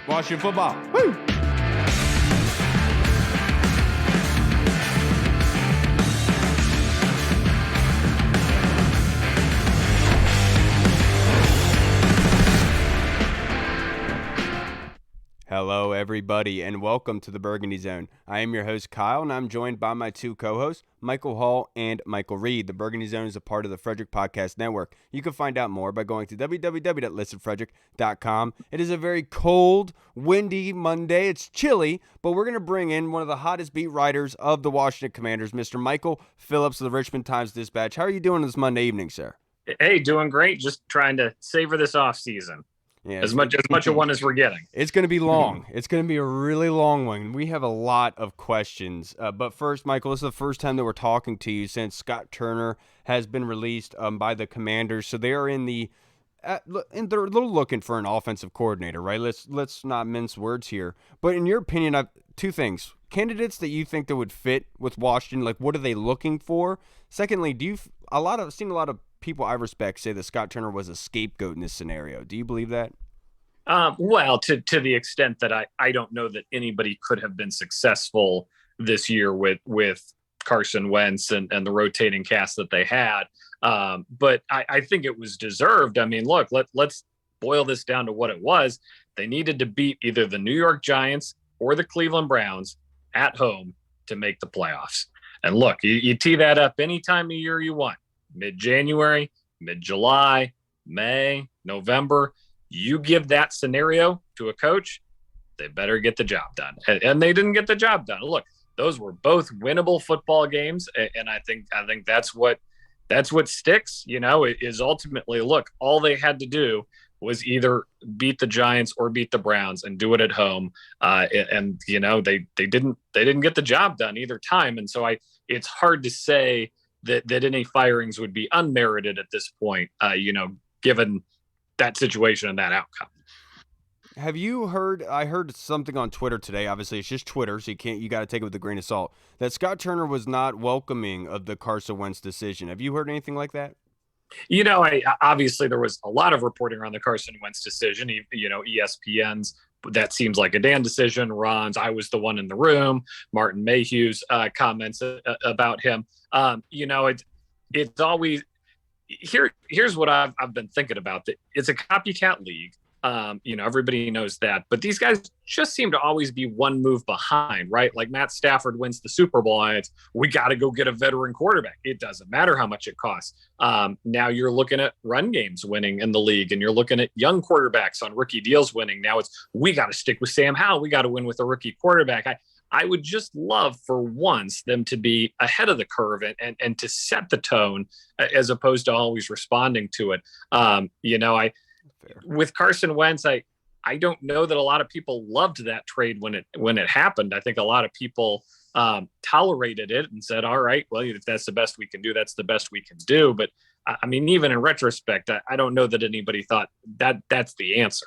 Washington football. Woo! Hello, everybody, and welcome to the Burgundy Zone. I am your host, Kyle, and I'm joined by my two co-hosts, Michael Hall and Michael Reed. The Burgundy Zone is a part of the Frederick Podcast Network. You can find out more by going to www.listenfrederick.com. It is a very cold, windy Monday. It's chilly, but we're going to bring in one of the hottest beat writers of the Washington Commanders, Mr. Michael Phillips of the Richmond Times-Dispatch. How are you doing this Monday evening, sir? Hey, doing great. Just trying to savor this off season. Yeah, as much of one as we're getting. It's going to be long. It's going to be a really long one. We have a lot of questions. But first, Michael, this is the first time that we're talking to you since Scott Turner has been released by the Commanders. So they are they're looking for an offensive coordinator, right? Let's not mince words here. But in your opinion, I've two things: candidates that you think that would fit with Washington. Like, what are they looking for? Secondly, I've seen a lot of people I respect say that Scott Turner was a scapegoat in this scenario. Do you believe that? Well, to the extent that I don't know that anybody could have been successful this year with Carson Wentz and the rotating cast that they had. But I think it was deserved. I mean, look, let's boil this down to what it was. They needed to beat either the New York Giants or the Cleveland Browns at home to make the playoffs. And look, you tee that up any time of year you want. Mid-January, mid-July, May, November. You give that scenario to a coach, they better get the job done. And they didn't get the job done. Look, those were both winnable football games, and I think that's what sticks. You know, is ultimately, look, all they had to do was either beat the Giants or beat the Browns and do it at home. And you know, they didn't get the job done either time. And so it's hard to say that any firings would be unmerited at this point, given that situation and that outcome. Have you heard, I heard something on Twitter today, obviously it's just Twitter, so you got to take it with a grain of salt, that Scott Turner was not welcoming of the Carson Wentz decision. Have you heard anything like that? You know, obviously there was a lot of reporting around the Carson Wentz decision, ESPN's, that seems like a Dan decision. Ron's, I was the one in the room. Martin Mayhew's comments about him. It's always here's what I've been thinking about. It's a copycat league. Everybody knows that, but these guys just seem to always be one move behind, right? Like Matt Stafford wins the Super Bowl and we got to go get a veteran quarterback. It doesn't matter how much it costs. Now you're looking at run games winning in the league, and you're looking at young quarterbacks on rookie deals winning. Now we got to stick with Sam Howell. We got to win with a rookie quarterback. I would just love for once them to be ahead of the curve and to set the tone as opposed to always responding to it. With Carson Wentz, I don't know that a lot of people loved that trade when it happened. I think a lot of people tolerated it and said, all right, well, if that's the best we can do, that's the best we can do. But I mean, even in retrospect, I don't know that anybody thought that's the answer.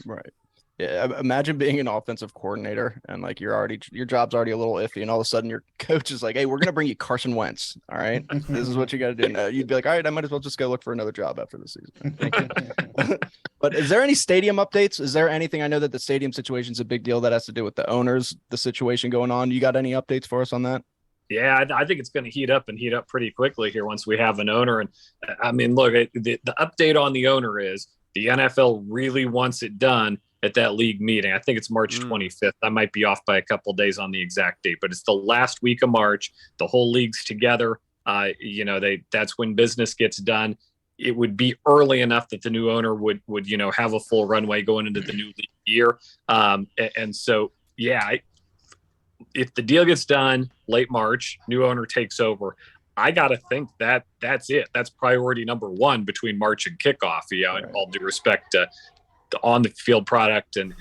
Right. Yeah, imagine being an offensive coordinator and like your job's already a little iffy, and all of a sudden your coach is like, "Hey, we're gonna bring you Carson Wentz. All right, this is what you got to do." Now you'd be like, "All right, I might as well just go look for another job after the season." But is there any stadium updates? Is there anything? I know that the stadium situation is a big deal that has to do with the owners, the situation going on. You got any updates for us on that? Yeah, I think it's going to heat up pretty quickly here once we have an owner. And I mean, look, the update on the owner is the NFL really wants it done at that league meeting. I think it's March 25th. I might be off by a couple of days on the exact date, but it's the last week of March. The whole league's together. That's when business gets done. It would be early enough that the new owner would have a full runway going into the new league year. And so, yeah, if the deal gets done late March, new owner takes over, I got to think that's it. That's priority number one between March and kickoff, and all due respect to the on the field product and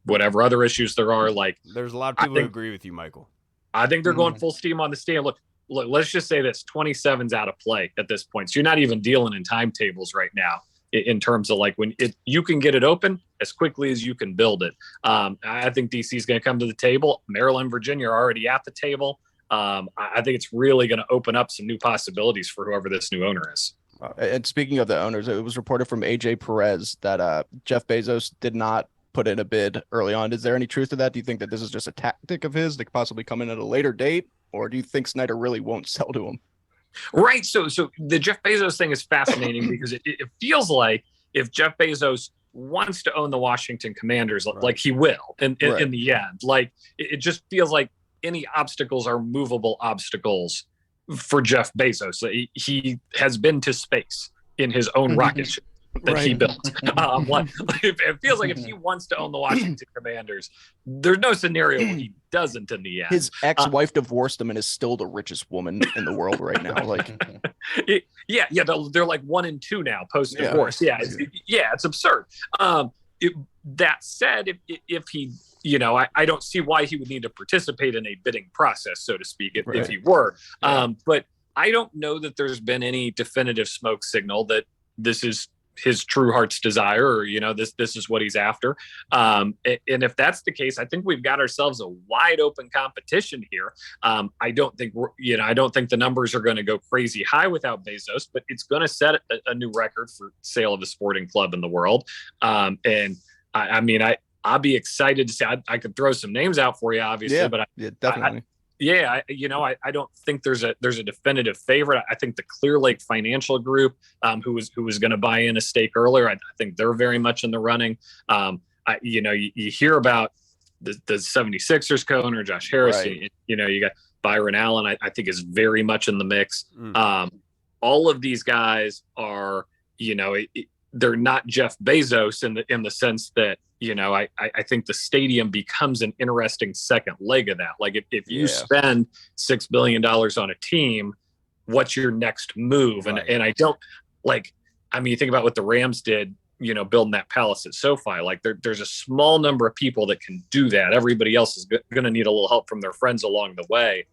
whatever other issues there are. Like, there's a lot of people who agree with you, Michael. I think they're going full steam on the stadium. Look, let's just say this: 27's out of play at this point. So you're not even dealing in timetables right now in terms of like when you can get it open as quickly as you can build it. I think DC is going to come to the table. Maryland, Virginia are already at the table. I think it's really going to open up some new possibilities for whoever this new owner is. And speaking of the owners, it was reported from AJ Perez that Jeff Bezos did not put in a bid early on. Is there any truth to that? Do you think that this is just a tactic of his that could possibly come in at a later date, or do you think Snyder really won't sell to him? Right. So the Jeff Bezos thing is fascinating because it feels like if Jeff Bezos wants to own the Washington Commanders, like he will in the end, like it just feels like any obstacles are movable obstacles for Jeff Bezos. He has been to space in his own rocket ship that he built. It feels like if he wants to own the Washington Commanders, there's no scenario where he doesn't in the end. His ex-wife divorced him and is still the richest woman in the world right now. Like, they're like 1 and 2 now post-divorce. It's absurd. That said, if he, I don't see why he would need to participate in a bidding process, so to speak, if he were. But I don't know that there's been any definitive smoke signal that this is his true heart's desire, or this is what he's after. And if that's the case, I think we've got ourselves a wide open competition here. I don't think the numbers are going to go crazy high without Bezos, but it's going to set a new record for sale of a sporting club in the world. And I'll be excited to see. I could throw some names out for you, obviously, but definitely. I don't think there's a definitive favorite. I think the Clear Lake Financial Group, who was going to buy in a stake earlier, I think they're very much in the running. You hear about the 76ers co-owner, Josh Harris. Right. You got Byron Allen, I think is very much in the mix. All of these guys are, they're not Jeff Bezos in the sense that, I think the stadium becomes an interesting second leg of that. Like if you spend $6 billion on a team, what's your next move? Right. And I don't you think about what the Rams did, building that palace at SoFi. Like there's a small number of people that can do that. Everybody else is going to need a little help from their friends along the way.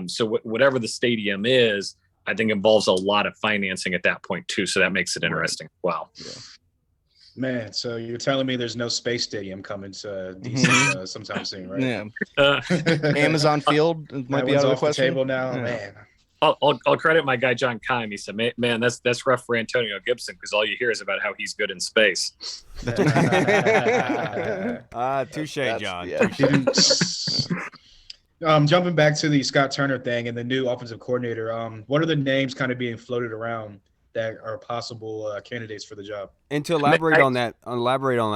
So whatever the stadium is, I think involves a lot of financing at that point too. So that makes it interesting as well. Yeah. Man, so you're telling me there's no space stadium coming to DC sometime soon, right? Yeah. Amazon Field might be out of the question. Table now, man. I'll credit my guy John Kime. He said, "Man, that's rough for Antonio Gibson because all you hear is about how he's good in space." Touche, John. Yeah. Jumping back to the Scott Turner thing and the new offensive coordinator, what are the names kind of being floated around that are possible candidates for the job? And to elaborate on that,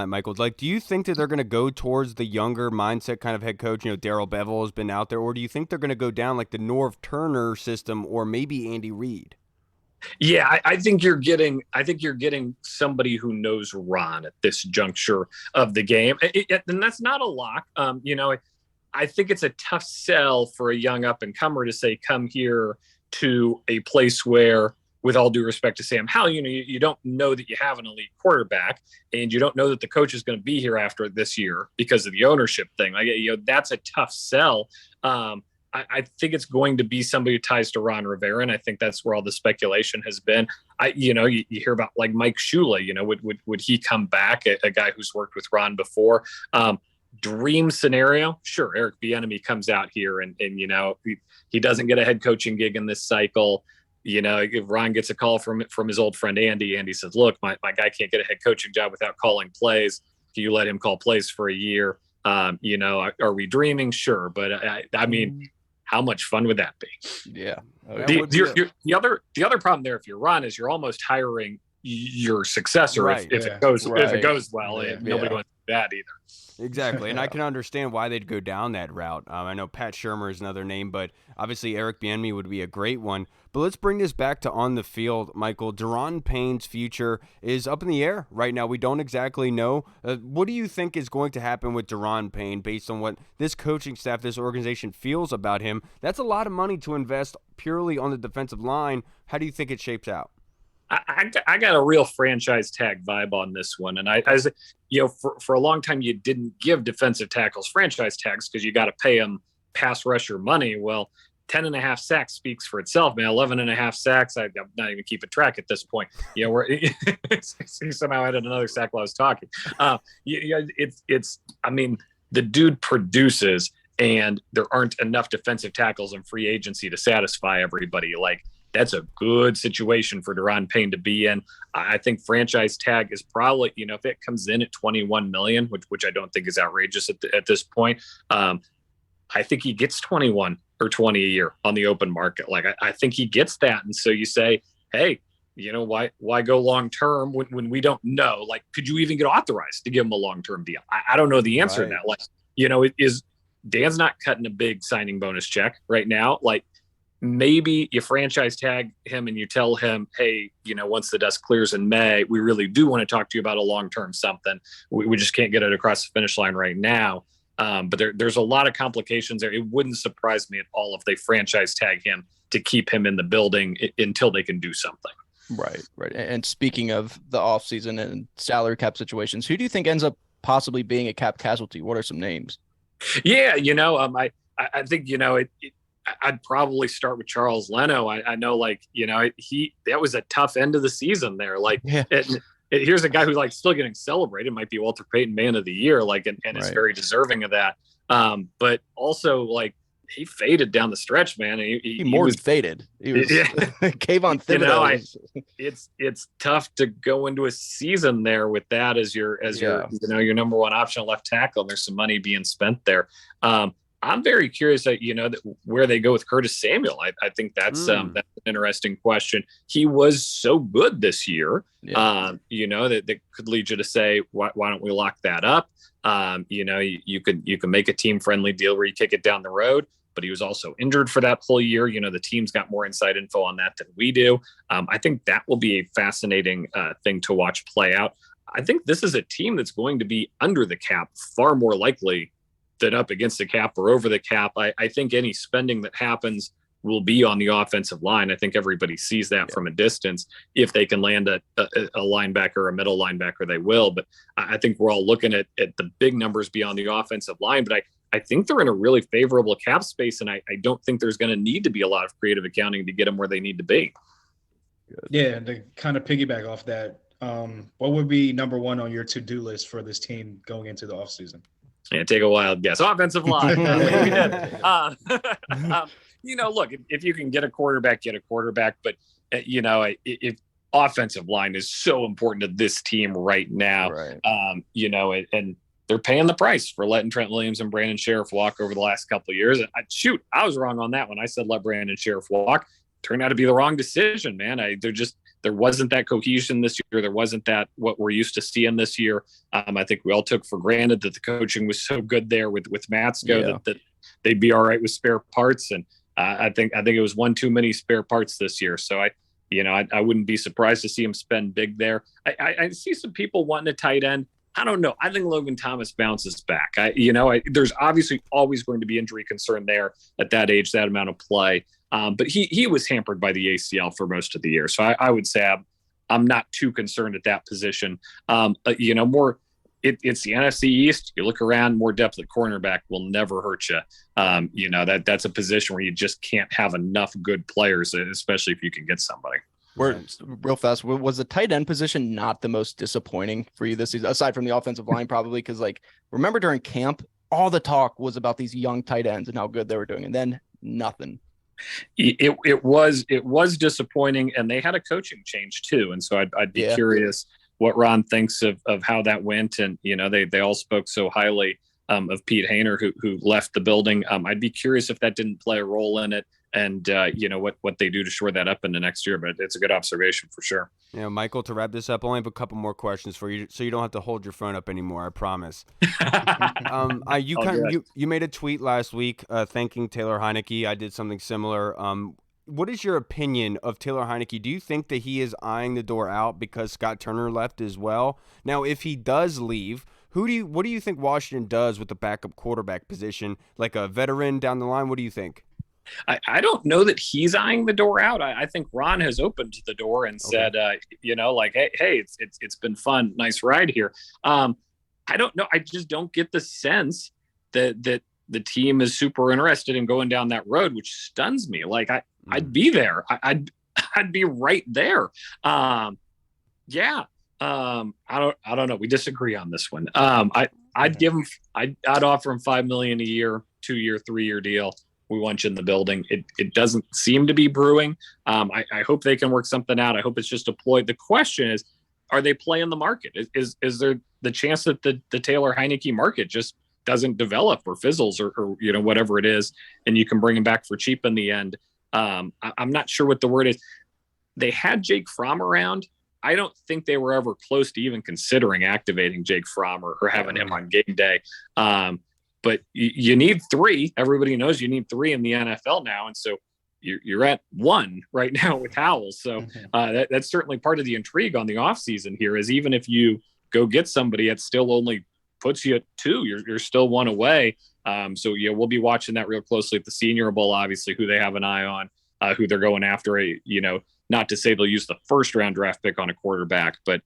Michael, do you think that they're going to go towards the younger mindset kind of head coach? Darrell Bevell has been out there, or do you think they're going to go down like the Norv Turner system, or maybe Andy Reid? Yeah, I think you're getting somebody who knows Ron at this juncture of the game, and that's not a lock. I think it's a tough sell for a young up and comer to say, come here to a place where, with all due respect to Sam Howell, you don't know that you have an elite quarterback, and you don't know that the coach is going to be here after this year because of the ownership thing. That's a tough sell. I think it's going to be somebody who ties to Ron Rivera, and I think that's where all the speculation has been. You hear about like Mike Shula. Would he come back? A guy who's worked with Ron before. Dream scenario, sure. Eric Bieniemy comes out here and he doesn't get a head coaching gig in this cycle. If Ron gets a call from his old friend Andy says, "Look, my guy can't get a head coaching job without calling plays. Can you let him call plays for a year?" Are we dreaming? Sure, but I mean, how much fun would that be? Yeah. The other problem there, if you're Ron, is you're almost hiring your successor if it goes well, and nobody wants that either. Exactly, and I can understand why they'd go down that route. I know Pat Shurmur is another name, but obviously Eric Bieniemy would be a great one. But let's bring this back to on the field, Michael. Daron Paynes' future is up in the air right now. We don't exactly know. What do you think is going to happen with Daron Payne based on what this coaching staff, this organization feels about him? That's a lot of money to invest purely on the defensive line. How do you think it shapes out? I got a real franchise tag vibe on this one. And for a long time, you didn't give defensive tackles franchise tags because you got to pay them pass rusher money. Well, 10.5 sacks speaks for itself, man. 11.5 sacks. I'm not even keeping track at this point. Somehow I had another sack while I was talking. The dude produces, and there aren't enough defensive tackles in free agency to satisfy everybody. Like, that's a good situation for Daron Payne to be in. I think franchise tag is probably, if it comes in at 21 million, which I don't think is outrageous at this point. I think he gets 21 or 20 a year on the open market. Like I think he gets that. And so you say, hey, why go long term when we don't know? Like, could you even get authorized to give him a long term deal? I don't know the answer to that. Like, is Dan's not cutting a big signing bonus check right now. Like, maybe you franchise tag him and you tell him, hey, once the dust clears in May, we really do want to talk to you about a long term something. We just can't get it across the finish line right now. But there's a lot of complications there. It wouldn't surprise me at all if they franchise tag him to keep him in the building until they can do something. Right. And speaking of the offseason and salary cap situations, who do you think ends up possibly being a cap casualty? What are some names? Yeah, I think, I'd probably start with Charles Leno. I know, like, that was a tough end of the season there. Like, yeah. Here's a guy who's like still getting celebrated, might be Walter Payton Man of the Year, like, and is very deserving of that. But also, like, he faded down the stretch, man. He was faded. He was Kayvon Thibodeau. It's tough to go into a season there with that as your your number one option left tackle. And there's some money being spent there. I'm very curious that, where they go with Curtis Samuel. I think that's an interesting question. He was so good this year, that could lead you to say, why don't we lock that up? You can make a team friendly deal where you kick it down the road, but he was also injured for that whole year. The team's got more inside info on that than we do. I think that will be a fascinating thing to watch play out. I think this is a team that's going to be under the cap far more likely than up against the cap or over the cap. I think any spending that happens will be on the offensive line. I think everybody sees that from a distance. If they can land a linebacker, a middle linebacker, they will. But I think we're all looking at the big numbers beyond the offensive line. But I think they're in a really favorable cap space, and I don't think there's going to need to be a lot of creative accounting to get them where they need to be. Yeah, and to kind of piggyback off that, what would be number one on your to-do list for this team going into the offseason? Yeah, take a wild guess. Offensive line. We did. Look, if you can get a quarterback, get a quarterback. But, if offensive line is so important to this team right now, and they're paying the price for letting Trent Williams and Brandon Sheriff walk over the last couple of years. And I was wrong on that when I said let Brandon Sheriff walk. Turned out to be the wrong decision, man. There wasn't that cohesion this year. There wasn't that what we're used to seeing this year. I think we all took for granted that the coaching was so good there with Matsko that they'd be all right with spare parts. And I think it was one too many spare parts this year. So I wouldn't be surprised to see him spend big there. I see some people wanting a tight end. I don't know. I think Logan Thomas bounces back. There's obviously always going to be injury concern there at that age, that amount of play. But he was hampered by the ACL for most of the year. So I would say I'm not too concerned at that position. More it's the NFC East. You look around, more depth at cornerback will never hurt you. That's a position where you just can't have enough good players, especially if you can get somebody. Real fast, was the tight end position not the most disappointing for you this season, aside from the offensive line, probably? Because, remember during camp, all the talk was about these young tight ends and how good they were doing, and then nothing. It was disappointing, and they had a coaching change too. And so I'd be curious what Ron thinks of how that went. And, they all spoke so highly of Pete Hainer, who left the building. I'd be curious if that didn't play a role in it, and what they do to shore that up in the next year. But it's a good observation for sure. Michael, to wrap this up, I only have a couple more questions for you, so you don't have to hold your phone up anymore. I promise. You made a tweet last week thanking Taylor Heineke. I did something similar. What is your opinion of Taylor Heineke? Do you think that he is eyeing the door out because Scott Turner left as well? Now, if he does leave, what do you think Washington does with the backup quarterback position, like a veteran down the line? What do you think? I don't know that he's eyeing the door out. I think Ron has opened the door and said, hey, it's been fun. Nice ride here. I don't know. I just don't get the sense that the team is super interested in going down that road, which stuns me. I'd be there. I'd be right there. I don't know. We disagree on this one. I'd offer him $5 million a year, 2-year, 3-year deal. We want you in the building. It doesn't seem to be brewing. I hope they can work something out. I hope it's just deployed. The question is, are they playing the market? Is there the chance that the Taylor Heineke market just doesn't develop or fizzles or whatever it is, and you can bring him back for cheap in the end? I'm not sure what the word is. They had Jake Fromm around. I don't think they were ever close to even considering activating Jake Fromm or having him on game day. But you need 3. Everybody knows you need 3 in the NFL now. And so you're at 1 right now with Howell. So that's certainly part of the intrigue on the offseason here is even if you go get somebody, it still only puts you at 2. You're still 1 away. So we'll be watching that real closely at the Senior Bowl, obviously, who they have an eye on, who they're going after. Not to say they'll use the first round draft pick on a quarterback, but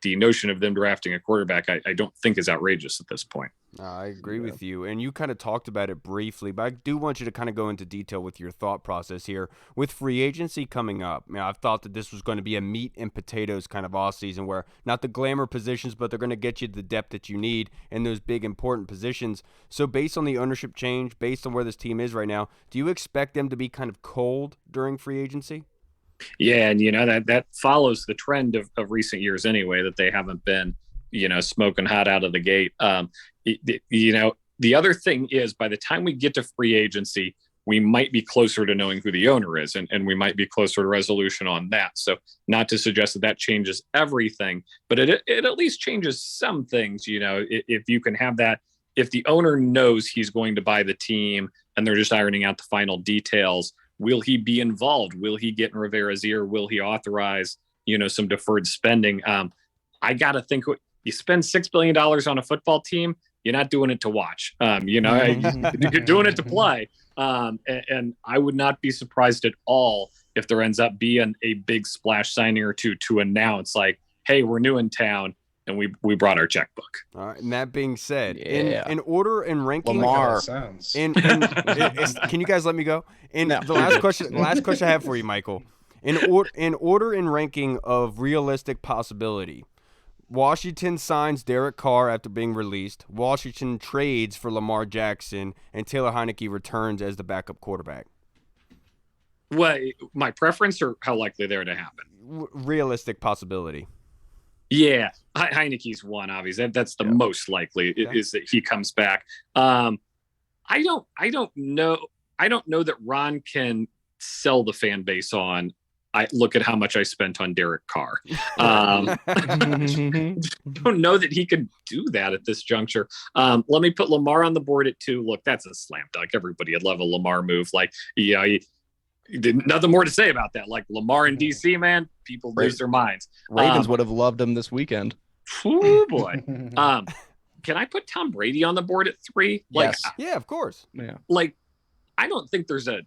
the notion of them drafting a quarterback, I don't think is outrageous at this point. I agree with you. And you kind of talked about it briefly, but I do want you to kind of go into detail with your thought process here. With free agency coming up, I've thought that this was going to be a meat and potatoes kind of offseason where not the glamour positions, but they're going to get you the depth that you need in those big, important positions. So based on the ownership change, based on where this team is right now, do you expect them to be kind of cold during free agency? Yeah, and that follows the trend of recent years anyway, that they haven't been, smoking hot out of the gate. The other thing is by the time we get to free agency, we might be closer to knowing who the owner is, and we might be closer to resolution on that. So not to suggest that changes everything, but it at least changes some things. If you can have that, if the owner knows he's going to buy the team and they're just ironing out the final details, will he be involved? Will he get in Rivera's ear? Will he authorize, some deferred spending? I got to think you spend $6 billion on a football team, you're not doing it to watch. You're doing it to play. And I would not be surprised at all if there ends up being a big splash signing or two to announce like, hey, we're new in town and we brought our checkbook. All right. And that being said, in order and ranking, Lamar. Can you guys let me go? The last question I have for you, Michael, in order and ranking of realistic possibility, Washington signs Derek Carr after being released. Washington trades for Lamar Jackson, and Taylor Heineke returns as the backup quarterback. What, my preference or how likely they're to happen? Realistic possibility. Yeah, Heineke's one, obviously. That's the most likely is that he comes back. I don't know that Ron can sell the fan base on. I look at how much I spent on Derek Carr. Don't know that he could do that at this juncture. Let me put Lamar on the board at 2. Look, that's a slam dunk. Everybody would love a Lamar move. Like, nothing more to say about that. Like Lamar in DC, man, people lose their minds. Ravens would have loved him this weekend. Oh boy. Can I put Tom Brady on the board at 3? Yes. Yeah, of course. Yeah. Like, I don't think there's a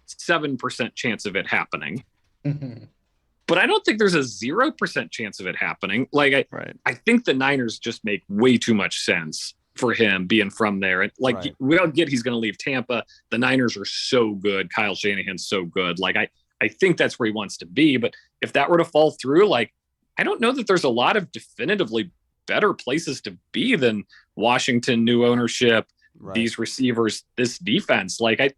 7% chance of it happening. But I don't think there's a 0% chance of it happening. Like, I think the Niners just make way too much sense for him being from there. And we don't get he's going to leave Tampa. The Niners are so good. Kyle Shanahan's so good. Like, I think that's where he wants to be. But if that were to fall through, like, I don't know that there's a lot of definitively better places to be than Washington, new ownership, these receivers, this defense. Like, I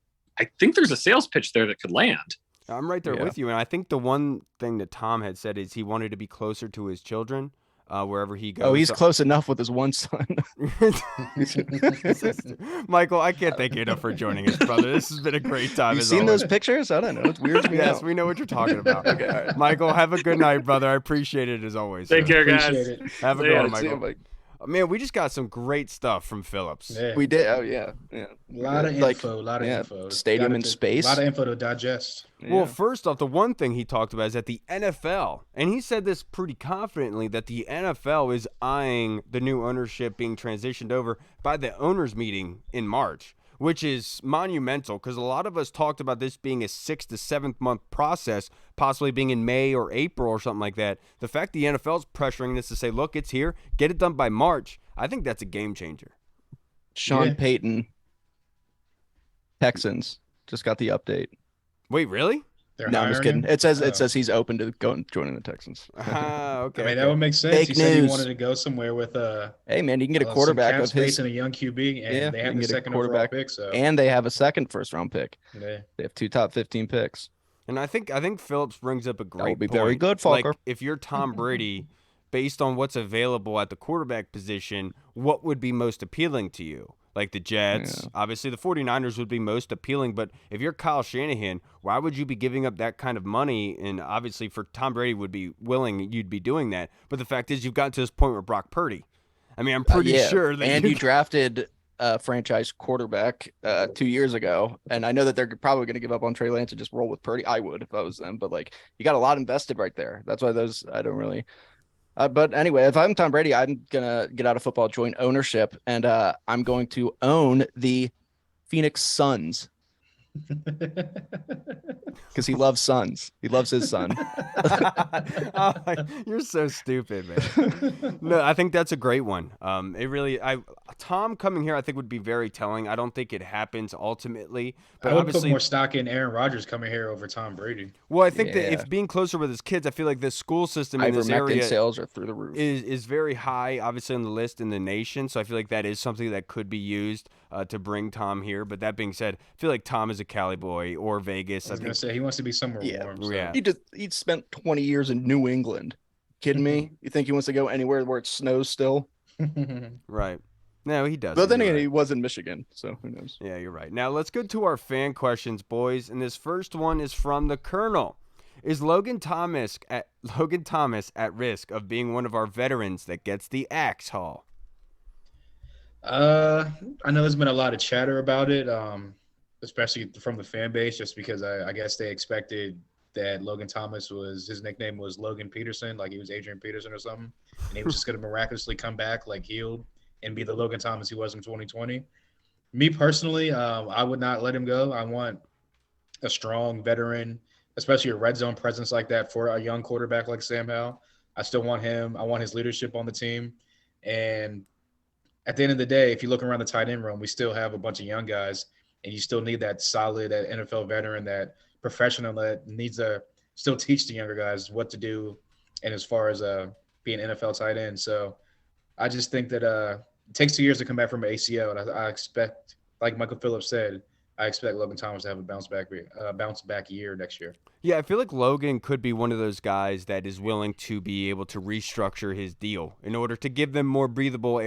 think there's a sales pitch there that could land. I'm right there with you. And I think the one thing that Tom had said is he wanted to be closer to his children wherever he goes. Oh, he's close enough with his one son. Michael, I can't thank you enough for joining us, brother. This has been a great time. You seen those pictures? I don't know. It's weird to me. Yes, we know what you're talking about. Okay, all right. Michael, have a good night, brother. I appreciate it as always. Take care, guys. Have a good one, Michael. Man, we just got some great stuff from Phillips. Yeah. We did. Oh, yeah. A lot of info. Stadium in space. A lot of info to digest. Yeah. Well, first off, the one thing he talked about is that the NFL, and he said this pretty confidently, that the NFL is eyeing the new ownership being transitioned over by the owners' meeting in March, which is monumental because a lot of us talked about this being a 6 to 7 month process, possibly being in May or April or something like that. The fact the NFL is pressuring this to say, look, it's here, get it done by March, I think that's a game changer. Sean Payton, Texans, just got the update. Wait, really? They're No, I'm just hiring kidding. him? It Oh. says he's open to joining the Texans. Okay. I mean, that Okay. would make sense. Fake He said he news. wanted to go somewhere with Hey man, you can get a some quarterback cap of space his. and a young QB, Yeah, and they you have can the get a second overall quarterback, pick. So and they have a second first round pick. yeah. They have 2 top 15 picks. And I think Phillips brings up a That will great be point. very good, Like Falker. if you're Tom Brady, based on what's available at the quarterback position, what would be most appealing to you? Like the Jets, Yeah. obviously the 49ers would be most appealing, but if you're Kyle Shanahan, why would you be giving up that kind of money? And obviously for Tom Brady would be willing, you'd be doing that. But the fact is you've gotten to this point with Brock Purdy. I mean, I'm pretty Yeah, sure that and you drafted a franchise quarterback 2 years ago, and I know that they're probably going to give up on Trey Lance and just roll with Purdy. I would if I was them, but like you got a lot invested right there. That's why those I don't really. But anyway, if I'm Tom Brady, I'm gonna get out of football, join ownership, and I'm going to own the Phoenix Suns because he loves Suns. He loves his son. Oh, you're so stupid, man. No, I think that's a great one. Tom coming here, I think would be very telling. I don't think it happens ultimately, but I would put obviously, more stock in Aaron Rodgers coming here over Tom Brady. well, I think that Yeah. if being closer with his kids, I feel like the school system in this Ivermectin area sales are through the roof. is very high, obviously on the list in the nation. So I feel like that is something that could be used to bring Tom here. But that being said, I feel like Tom is a Cali boy or Vegas. I was gonna say he wants to be somewhere Yeah. warm. So. Yeah. He spent 20 years in New England. Kidding me? You think he wants to go anywhere where it snows still? Right. No, he doesn't. But then You're again, right. he was in Michigan, so who knows? Yeah, you're right. Now let's go to our fan questions, boys. And this first one is from the Colonel. Is Logan Thomas at risk of being one of our veterans that gets the axe haul? I know there's been a lot of chatter about it, especially from the fan base, just because I guess they expected that Logan Thomas his nickname was Logan Peterson, like he was Adrian Peterson or something, and he was just going to miraculously come back like healed and be the Logan Thomas he was in 2020. Me personally, I would not let him go. I want a strong veteran, especially a red zone presence like that for a young quarterback like Sam Howell. I still want him. I want his leadership on the team. And at the end of the day, if you look around the tight end room, we still have a bunch of young guys, and you still need that solid, that NFL veteran, that professional that needs to still teach the younger guys what to do, and as far as being NFL tight end. So I just think that it takes 2 years to come back from an ACL, and I expect, like Michael Phillips said, I expect Logan Thomas to have a bounce back year next year. Yeah, I feel like Logan could be one of those guys that is willing to be able to restructure his deal in order to give them more breathable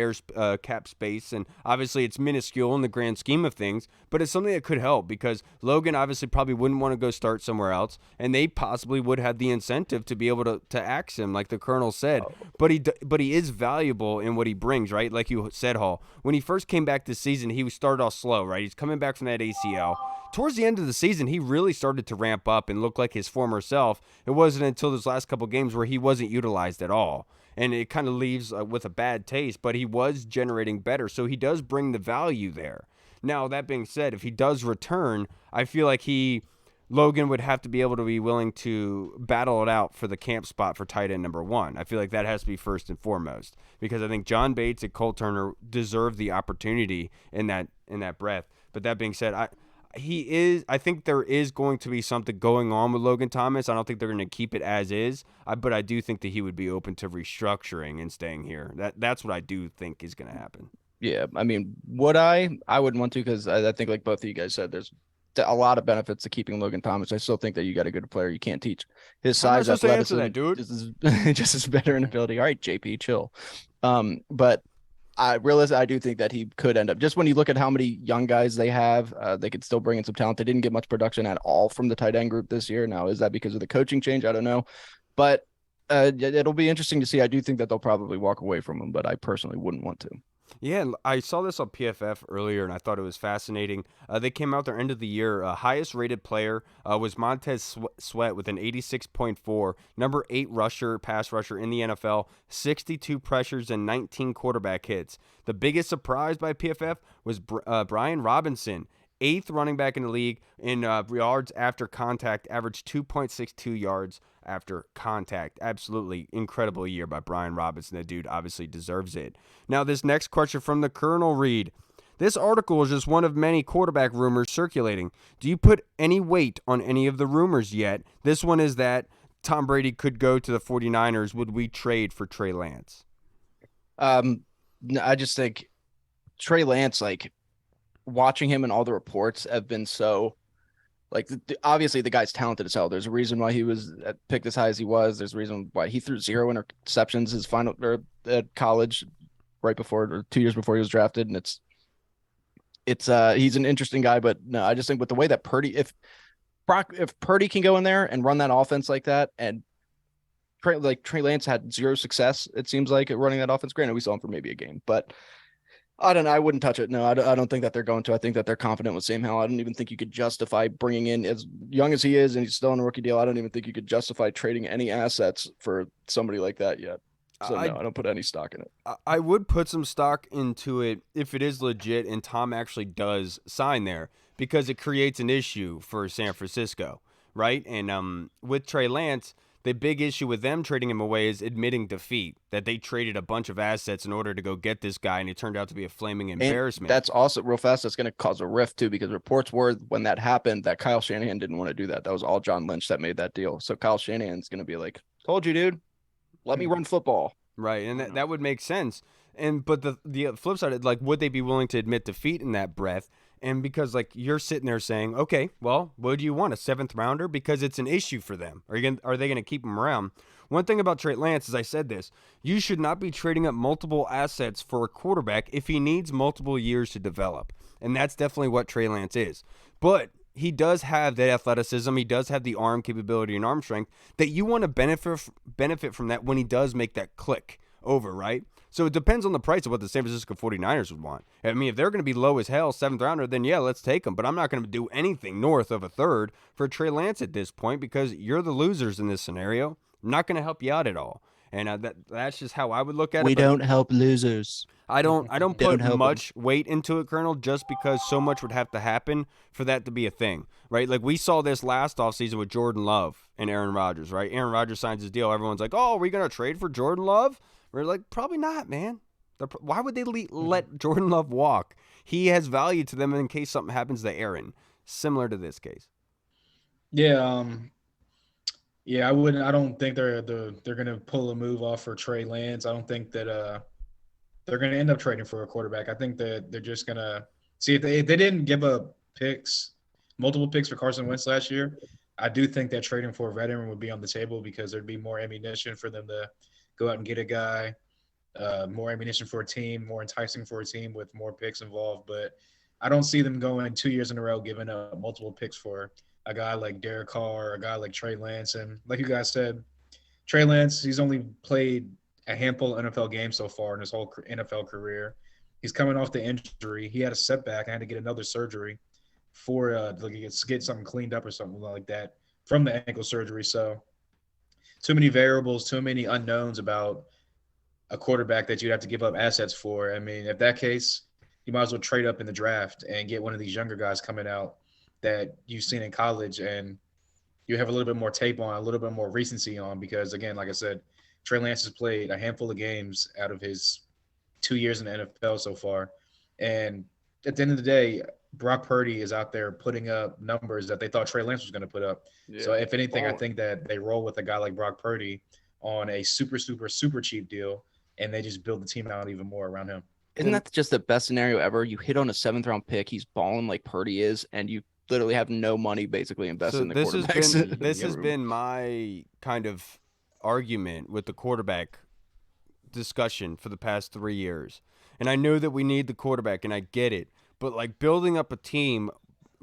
cap space. And obviously, it's minuscule in the grand scheme of things, but it's something that could help because Logan obviously probably wouldn't want to go start somewhere else, and they possibly would have the incentive to be able to axe him, like the Colonel said. But he is valuable in what he brings, right? Like you said, Hall. When he first came back this season, he started off slow, right? He's coming back from that ACL. Towards the end of the season, he really started to ramp up and look like his former self. It wasn't until those last couple games where he wasn't utilized at all. And it kind of leaves with a bad taste, but he was generating better. So he does bring the value there. Now, that being said, if he does return, I feel like Logan would have to be able to be willing to battle it out for the camp spot for tight end number 1. I feel like that has to be first and foremost because I think John Bates and Cole Turner deserve the opportunity in that breath. But that being said, I think there is going to be something going on with Logan Thomas. I don't think they're going to keep it as is, but I do think that he would be open to restructuring and staying here. That's what I do think is going to happen. Yeah, I mean, I wouldn't want to because I think like both of you guys said, there's a lot of benefits to keeping Logan Thomas. I still think that you got a good player you can't teach. His size, I'm not supposed to answer athleticism, that, dude. just his veteran ability. All right, JP, chill. But I do think that he could end up, just when you look at how many young guys they have, they could still bring in some talent. They didn't get much production at all from the tight end group this year. Now, is that because of the coaching change? I don't know. But it'll be interesting to see. I do think that they'll probably walk away from him, but I personally wouldn't want to. Yeah, I saw this on PFF earlier, and I thought it was fascinating. They came out their end of the year. Highest rated player was Montez Sweat with an 86.4, number 8 pass rusher in the NFL, 62 pressures and 19 quarterback hits. The biggest surprise by PFF was Brian Robinson, 8th running back in the league in yards after contact, averaged 2.62 yards after contact. Absolutely incredible year by Brian Robinson. That dude obviously deserves it. Now, this next question from the Colonel read: This article is just one of many quarterback rumors circulating. Do you put any weight on any of the rumors yet? This one is that Tom Brady could go to the 49ers. Would we trade for Trey Lance? No, I just think Trey Lance, like watching him and all the reports have been so like obviously the guy's talented as hell. There's a reason why he was picked as high as he was. There's a reason why he threw 0 interceptions his final or at college right before or 2 years before he was drafted. And it's he's an interesting guy, but no, I just think with the way that Purdy, if Purdy can go in there and run that offense like that, and Trey Lance had 0 success, it seems like, at running that offense. Granted, we saw him for maybe a game, but I don't know. I wouldn't touch it. No, I don't think that they're going to. I think that they're confident with Sam Howell. I don't even think you could justify bringing in, as young as he is and he's still on a rookie deal, I don't even think you could justify trading any assets for somebody like that yet. So no, I don't put any stock in it. I would put some stock into it if it is legit and Tom actually does sign there, because it creates an issue for San Francisco, right? And with Trey Lance, the big issue with them trading him away is admitting defeat, that they traded a bunch of assets in order to go get this guy, and it turned out to be a flaming embarrassment. And that's also, real fast, that's going to cause a rift, too, because reports were, when that happened, that Kyle Shanahan didn't want to do that. That was all John Lynch that made that deal. So Kyle Shanahan's going to be like, told you, dude, let me run football. Right, and that would make sense. But the flip side, like, would they be willing to admit defeat in that breath? And because, like, you're sitting there saying, okay, well, what do you want, a 7th rounder? Because it's an issue for them. Are they going to keep him around? One thing about Trey Lance is, I said this, you should not be trading up multiple assets for a quarterback if he needs multiple years to develop. And that's definitely what Trey Lance is. But he does have that athleticism. He does have the arm capability and arm strength that you want to benefit from that when he does make that click over, right? So it depends on the price of what the San Francisco 49ers would want. I mean, if they're going to be low as hell, 7th rounder, then yeah, let's take them. But I'm not going to do anything north of a 3rd for Trey Lance at this point, because you're the losers in this scenario. I'm not going to help you out at all. And that's just how I would look at it. We don't help losers. I don't put much weight into it, Colonel, just because so much would have to happen for that to be a thing, right? Like, we saw this last offseason with Jordan Love and Aaron Rodgers, right? Aaron Rodgers signs his deal. Everyone's like, oh, are we going to trade for Jordan Love? We're like, probably not, man. Why would they let Jordan Love walk? He has value to them in case something happens to Aaron, similar to this case. Yeah, I wouldn't. I don't think they're gonna pull a move off for Trey Lance. I don't think that they're gonna end up trading for a quarterback. I think that they're just gonna see if they didn't give up multiple picks for Carson Wentz last year. I do think that trading for a veteran would be on the table, because there'd be more ammunition for them to go out and get a guy, more ammunition for a team, more enticing for a team with more picks involved. But I don't see them going 2 years in a row giving up multiple picks for a guy like Derek Carr or a guy like Trey Lance. And like you guys said, Trey Lance, he's only played a handful of NFL games so far in his whole NFL career. He's coming off the injury. He had a setback and had to get another surgery for to get something cleaned up or something like that from the ankle surgery. So too many variables, too many unknowns about a quarterback that you'd have to give up assets for. I mean, if that case, you might as well trade up in the draft and get one of these younger guys coming out that you've seen in college, and you have a little bit more tape on, a little bit more recency on, because, again, like I said, Trey Lance has played a handful of games out of his 2 years in the NFL so far. And at the end of the day, Brock Purdy is out there putting up numbers that they thought Trey Lance was going to put up. Yeah. So if anything, I think that they roll with a guy like Brock Purdy on a super, super, super cheap deal, and they just build the team out even more around him. Isn't that just the best scenario ever? You hit on a 7th round pick, he's balling like Purdy is, and you literally have no money basically invested in the quarterbacks. This has been my kind of argument with the quarterback discussion for the past 3 years. And I know that we need the quarterback, and I get it. But, like, building up a team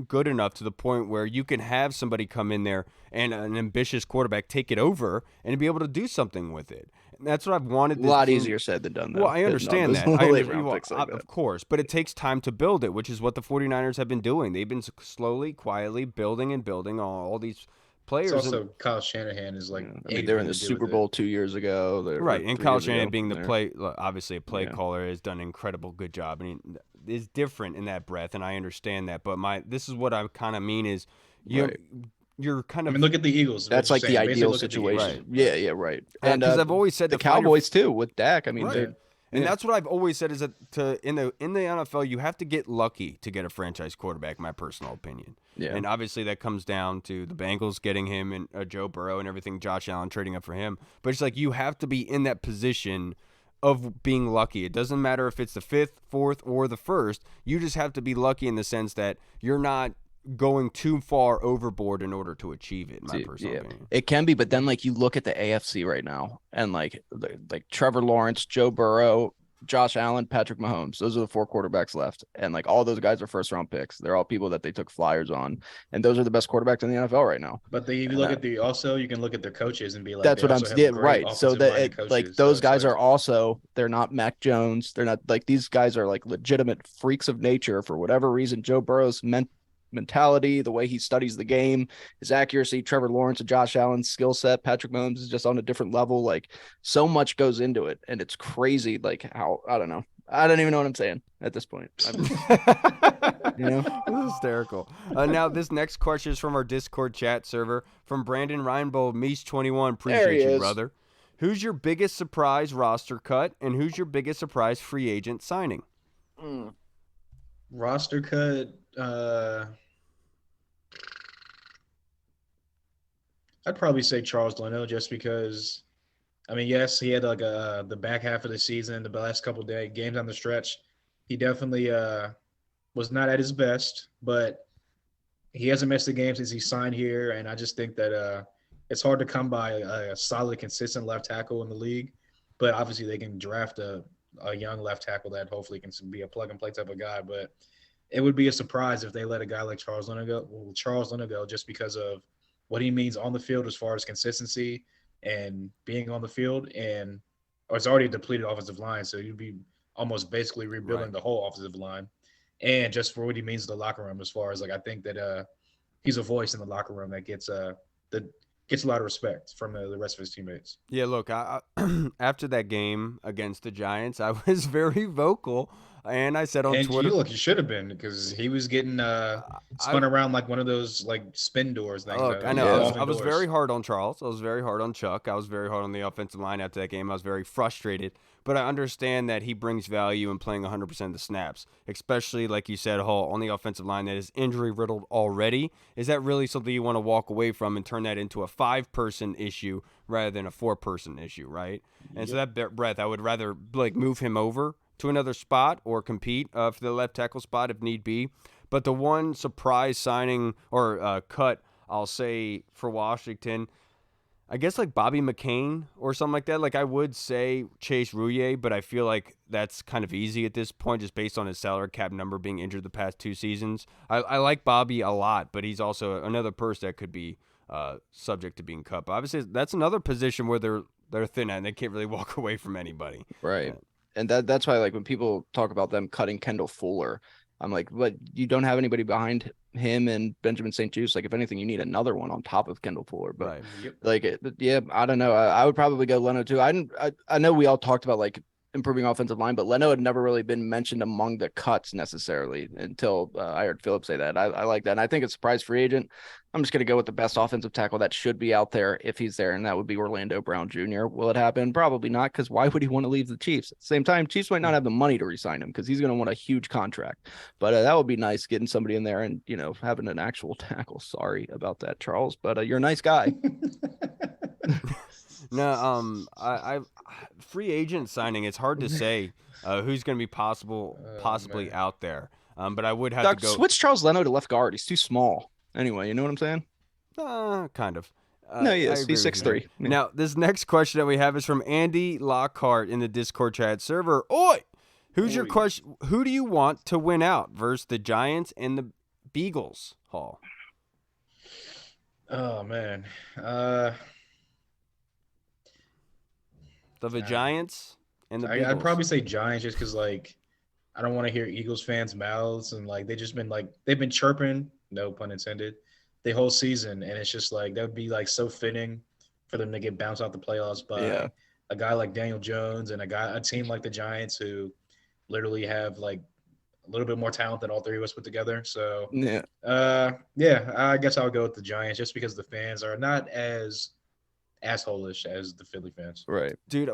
good enough to the point where you can have somebody come in there and an ambitious quarterback take it over and be able to do something with it. And that's what I've wanted. A lot easier said than done, though. Well, I understand that. Of course. But it takes time to build it, which is what the 49ers have been doing. They've been slowly, quietly building all these players. It's also Kyle Shanahan is like, I mean, they were in the Super Bowl 2 years ago. Right, and Kyle Shanahan being the obviously a play caller, has done an incredible good job. I mean, is different in that breath, and I understand that. But this is what I kind of mean is you're kind of. I mean, look at the Eagles. That's like the ideal situation. Right. Yeah, right. And because I've always said the Cowboys too with Dak. I mean, And Yeah. that's what I've always said is that in the NFL, you have to get lucky to get a franchise quarterback, my personal opinion. Yeah. And obviously that comes down to the Bengals getting him and Joe Burrow and everything, Josh Allen trading up for him. But it's like you have to be in that position of being lucky. It doesn't matter if it's the 5th, 4th, or the 1st. You just have to be lucky in the sense that you're not going too far overboard in order to achieve it, in my personal opinion. It can be, but then like you look at the AFC right now and like Trevor Lawrence, Joe Burrow, Josh Allen, Patrick Mahomes. Those are the 4 quarterbacks left. And like all those guys are first round picks. They're all people that they took flyers on. And those are the best quarterbacks in the NFL right now. But if you look at you can look at their coaches and be like, that's what I'm saying. Right. So that like those guys are also, they're not Mac Jones. They're not like, these guys are like legitimate freaks of nature for whatever reason. Joe Burrow's mentality, the way he studies the game, his accuracy, Trevor Lawrence and Josh Allen's skill set, Patrick Mahomes is just on a different level. Like so much goes into it. And it's crazy. Like how, I don't know. I don't even know what I'm saying at this point. You know, this is hysterical. Now this next question is from our Discord chat server from Brandon Reinbold, Meese21. Appreciate you, brother. Who's your biggest surprise roster cut and who's your biggest surprise free agent signing? Roster cut. I'd probably say Charles Leno just because, I mean, yes, he had like the back half of the season, the last couple of games on the stretch. He definitely was not at his best, but he hasn't missed a game since he signed here. And I just think that it's hard to come by a solid, consistent left tackle in the league. But obviously they can draft a young left tackle that hopefully can be a plug-and-play type of guy. But it would be a surprise if they let a guy like Charles Leno go. Well, Charles Leno go just because of what he means on the field as far as consistency and being on the field. Or it's already a depleted offensive line, so you'd be almost basically rebuilding the whole offensive line. And just for what he means to the locker room as far as like I think that he's a voice in the locker room that gets a lot of respect from the rest of his teammates. Yeah, look, I after that game against the Giants, I was very vocal. And I said on Twitter, you should have been because he was getting spun around like one of those like spin doors things. Look, I know I was very hard on Charles. I was very hard on Chuck. I was very hard on the offensive line after that game. I was very frustrated, but I understand that he brings value in playing 100% of the snaps, especially like you said, Hall, on the offensive line that is injury riddled already. Is that really something you want to walk away from and turn that into a 5-person issue rather than a 4-person issue, right? And so that breath, I would rather like move him over to another spot or compete for the left tackle spot if need be. But the one surprise signing or cut, I'll say, for Washington, I guess like Bobby McCain or something like that. Like I would say Chase Rouillet, but I feel like that's kind of easy at this point just based on his salary cap number being injured the past 2 seasons. I like Bobby a lot, but he's also another person that could be subject to being cut. But obviously, that's another position where they're thin and they can't really walk away from anybody. Right. And that's why, like, when people talk about them cutting Kendall Fuller, I'm like, but you don't have anybody behind him and Benjamin St-Juste. Like, if anything, you need another one on top of Kendall Fuller. But, I don't know. I would probably go Leno, too. I know we all talked about, like, improving offensive line, but Leno had never really been mentioned among the cuts necessarily until I heard Phillips say that. I like that. And I think it's a surprise free agent. I'm just going to go with the best offensive tackle that should be out there if he's there, and that would be Orlando Brown Jr. Will it happen? Probably not, because why would he want to leave the Chiefs? At the same time, Chiefs might not have the money to re-sign him because he's going to want a huge contract. But that would be nice, getting somebody in there and, having an actual tackle. Sorry about that, Charles, but you're a nice guy. No, I free agent signing. It's hard to say who's going to be possibly out there. But I would have to go switch Charles Leno to left guard. He's too small. Anyway, you know what I'm saying? Kind of. No, he is. He's 6'3". Yeah. Now, this next question that we have is from Andy Lockhart in the Discord chat server. Oi! Who's your question? Who do you want to win out versus the Giants and the Beagles, Hall? Oh, man. The Giants and the Beagles. I'd probably say Giants just because, like, I don't want to hear Eagles fans' mouths and, like, they've been chirping, no pun intended, the whole season. And it's just, like, that would be, like, so fitting for them to get bounced out the playoffs by a guy like Daniel Jones and a team like the Giants who literally have, like, a little bit more talent than all three of us put together. So, I guess I would go with the Giants just because the fans are not as asshole-ish as the Philly fans. Right. Dude,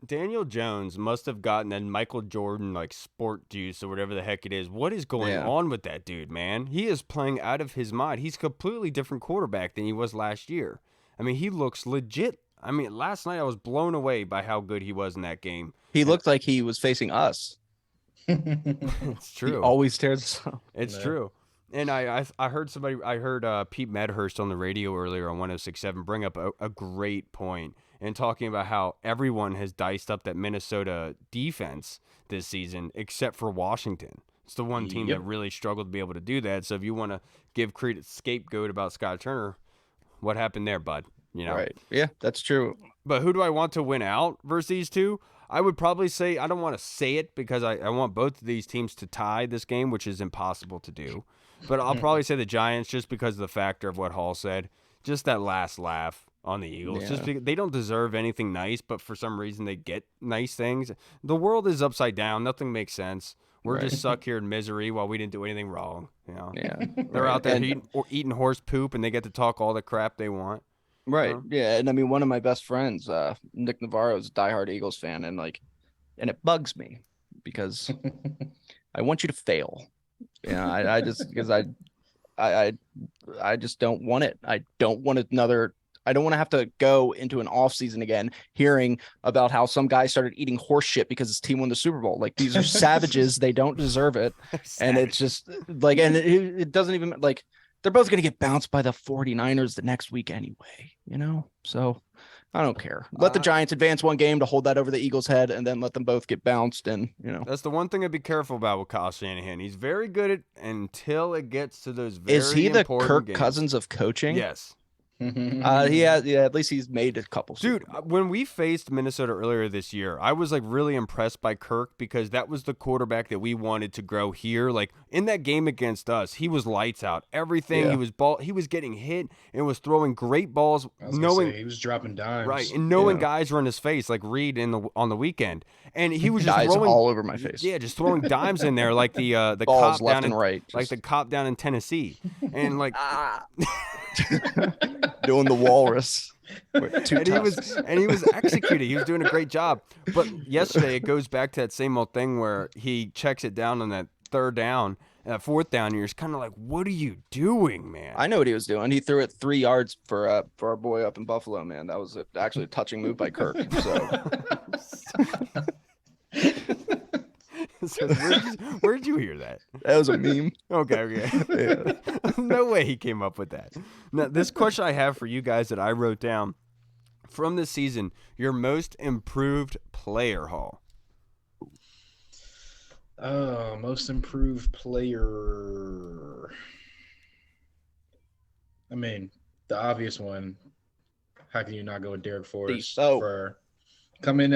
Daniel Jones must have gotten that Michael Jordan like sport juice or whatever the heck it is. What is going on with that dude, man? He is playing out of his mind. He's a completely different quarterback than he was last year. I mean, he looks legit. I mean, last night I was blown away by how good he was in that game. He looked like he was facing us. It's true. He always tears us up. It's true. And I heard Pete Medhurst on the radio earlier on 106.7 bring up a great point and talking about how everyone has diced up that Minnesota defense this season except for Washington. It's the one team that really struggled to be able to do that. So if you want to give credit scapegoat about Scott Turner, what happened there, bud? You know? Right. Yeah, that's true. But who do I want to win out versus these two? I would probably say, I don't want to say it because I want both of these teams to tie this game, which is impossible to do. But I'll probably say the Giants just because of the factor of what Hall said. Just that last laugh on the Eagles. Just because they don't deserve anything nice, but for some reason they get nice things. The world is upside down. Nothing makes sense. We're just stuck here in misery while we didn't do anything wrong. You know? Yeah. They're out there eating horse poop, and they get to talk all the crap they want. Right. Yeah. And I mean, one of my best friends, Nick Navarro, is a diehard Eagles fan. And it bugs me because I want you to fail. Yeah. I just, because I just don't want it. I don't want to have to go into an off season again, hearing about how some guy started eating horse shit because his team won the Super Bowl. Like, these are savages. They don't deserve it. And it's just like, and it doesn't even like, they're both going to get bounced by the 49ers the next week anyway, you know? So I don't care. Let the Giants advance one game to hold that over the Eagles' head, and then let them both get bounced. And, you know, that's the one thing I'd be careful about with Kyle Shanahan. He's very good at until it gets to those very important games. Is he the Kirk games. Cousins of coaching? Yes. He has, at least he's made a couple. Dude, when we faced Minnesota earlier this year, I was like really impressed by Kirk because that was the quarterback that we wanted to grow here. Like in that game against us, he was lights out. Everything he was getting hit and was throwing great balls, knowing he was dropping dimes. Right, and knowing guys were in his face like Reed on the weekend. And he was just guys throwing all over my face. Yeah, just throwing dimes in there like the balls cop left down and in, right. like the cop down in Tennessee. And like doing the walrus. And he was executing. He was doing a great job. But yesterday it goes back to that same old thing where he checks it down on that fourth down, and you're just kind of like, what are you doing, man? I know what he was doing. He threw it 3 yards for our boy up in Buffalo, man. That was actually a touching move by Kirk. So where'd you hear that? That was a meme. Okay. Yeah. No way he came up with that. Now, this question I have for you guys that I wrote down from this season, your most improved player, Hall. Most improved player. I mean, the obvious one. How can you not go with Derek Forrest for coming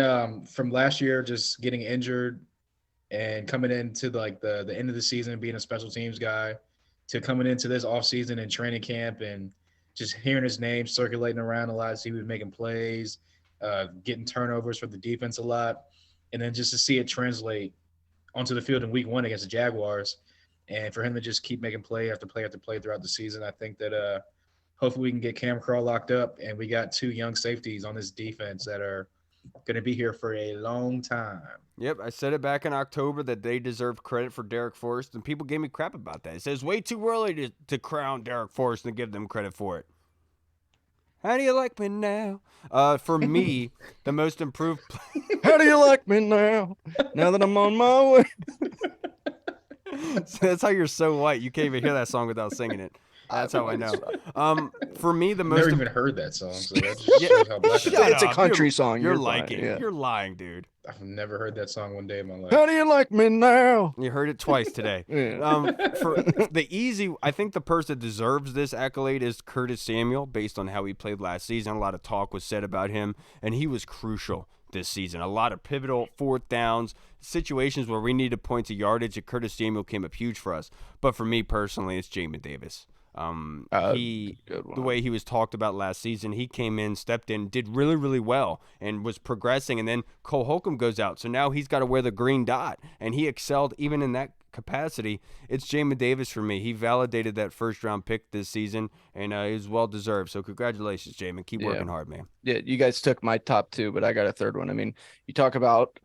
from last year, just getting injured and coming into like the end of the season, being a special teams guy, to coming into this offseason and training camp and just hearing his name circulating around a lot. So he was making plays, getting turnovers for the defense a lot. And then just to see it translate onto the field in week 1 against the Jaguars, and for him to just keep making play after play after play throughout the season. I think that hopefully we can get Cam Curl locked up, and we got 2 young safeties on this defense that are going to be here for a long time. Yep, I said it back in October that they deserve credit for Derek Forrest, and people gave me crap about that. It says way too early to crown Derek Forrest and give them credit for it. How do you like me now? For me, the most improved. How do you like me now? Now that I'm on my way. So that's how you're so white. You can't even hear that song without singing it. That's how I know. For me, the most. I've never even heard that song, so that just shows how black I am. It's a country song. You're liking. You're lying, dude. I've never heard that song one day in my life. How do you like me now? You heard it twice today. For the easy, I think the person that deserves this accolade is Curtis Samuel, based on how he played last season. A lot of talk was said about him, and he was crucial this season. A lot of pivotal 4th downs, situations where we needed points of yardage, and Curtis Samuel came up huge for us. But for me personally, it's Jamin Davis. He Good one. the way he was talked about last season, he came in, stepped in, did really, really well, and was progressing. And then Cole Holcomb goes out, so now he's got to wear the green dot, and he excelled even in that capacity. It's Jamin Davis for me. He validated that first-round pick this season, and he was well-deserved. So congratulations, Jamin. Keep working hard, man. Yeah, you guys took my top 2, but I got a third one. I mean, you talk about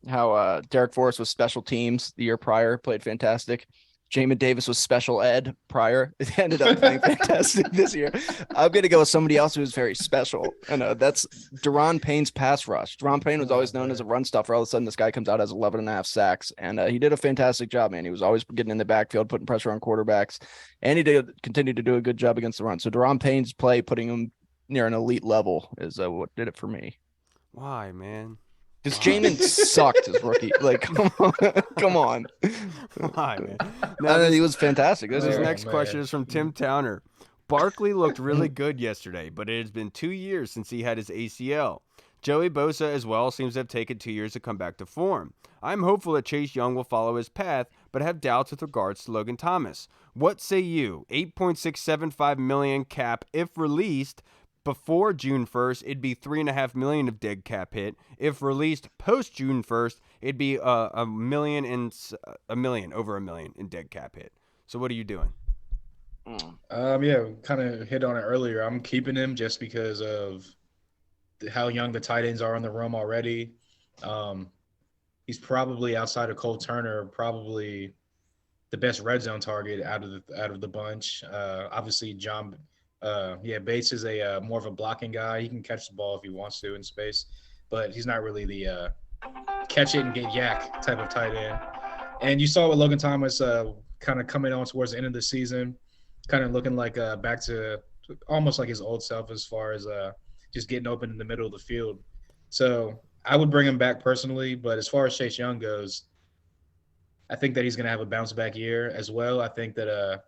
how Derek Forrest was special teams the year prior, played fantastic. Jamin Davis was special ed prior. It ended up playing fantastic this year. I'm going to go with somebody else who was very special. And that's Daron Payne's pass rush. Daron Payne was always known as a run stuffer. All of a sudden, this guy comes out as 11 and a half sacks. And he did a fantastic job, man. He was always getting in the backfield, putting pressure on quarterbacks. And he did continue to do a good job against the run. So Daron Payne's play, putting him near an elite level, is what did it for me. Why, man? Because Jamin sucked as rookie. Like, come on. Why, man? Now, he was fantastic. This Oh, next man. question is from Tim Towner. Barkley looked really good yesterday, but it has been 2 years since he had his ACL. Joey Bosa as well seems to have taken 2 years to come back to form. I'm hopeful that Chase Young will follow his path, but have doubts with regards to Logan Thomas. What say you? $8.675 million cap if released. Before June 1st, it'd be $3.5 million of dead cap hit. If released post June 1st, it'd be over $1 million in dead cap hit. So what are you doing? Yeah, kind of hit on it earlier. I'm keeping him just because of how young the tight ends are in the room already. He's probably, outside of Cole Turner, probably the best red zone target out of the bunch. Obviously, Bates is a more of a blocking guy. He can catch the ball if he wants to in space, but he's not really the catch it and get yak type of tight end. And you saw with Logan Thomas kind of coming on towards the end of the season, kind of looking like back to almost like his old self as far as just getting open in the middle of the field. So I would bring him back personally, but as far as Chase Young goes, I think that he's going to have a bounce back year as well. I think that